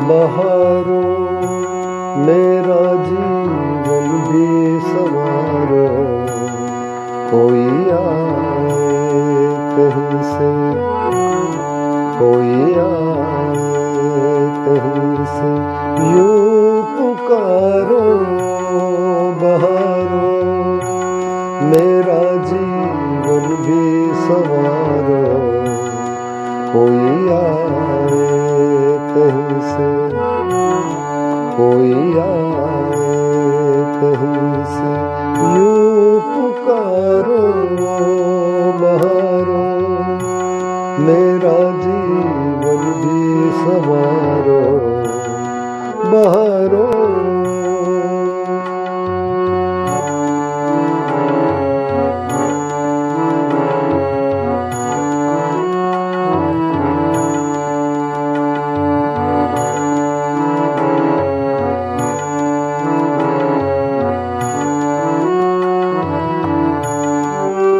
बहारो मेरा जीवन भी संवारो, कोई आए कहीं से, कोई आए कहीं से, यूं पुकारो बहारो मेरा जीवन भी संवारो, कोई आए कहीं से, कोई आए कहीं से, यूं पुकारो बहारो मेरा जीवन भी संवारो, बहारो।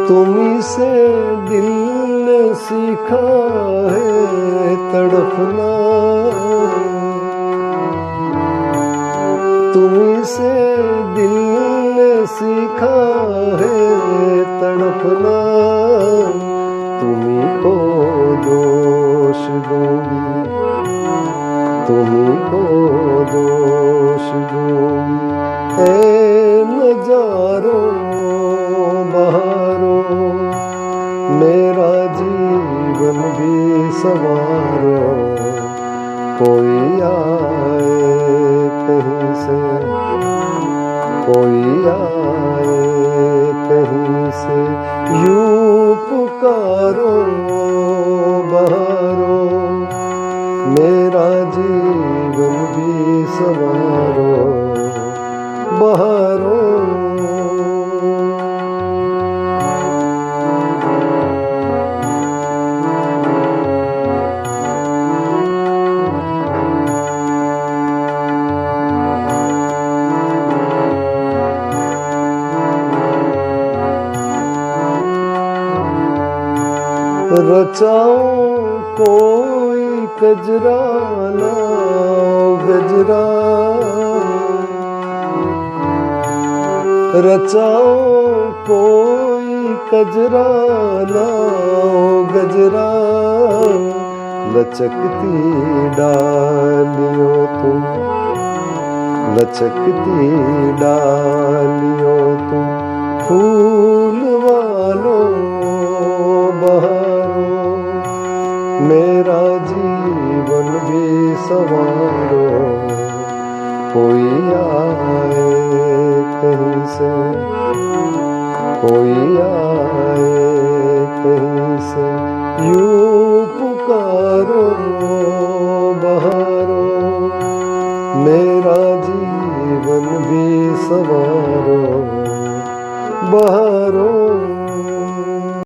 तुम्हीं से दिल ने सीखा है तड़पना, तुम्हीं से दिल ने सीखा है तड़पना, तुम्हीं को दोष दूंगी, तुम्हीं को दोष दूंगी, ऐ नजारो बहारो मेरा जीवन भी संवारो, कोई आए कहीं से, कोई आए कहीं से, यूं पुकारो बहारो मेरा जीवन भी संवारो, बहारो। रचाओ कोई कजरा लाओ गजरा, रचाओ कोई कजरा लाओ गजरा, लचकती डालियों तुम, लचकती डालियों तुम, फूल वालों बहारो मेरा जीवन भी संवारो, कोई आए कहीं से, कोई आए कहीं से, यूं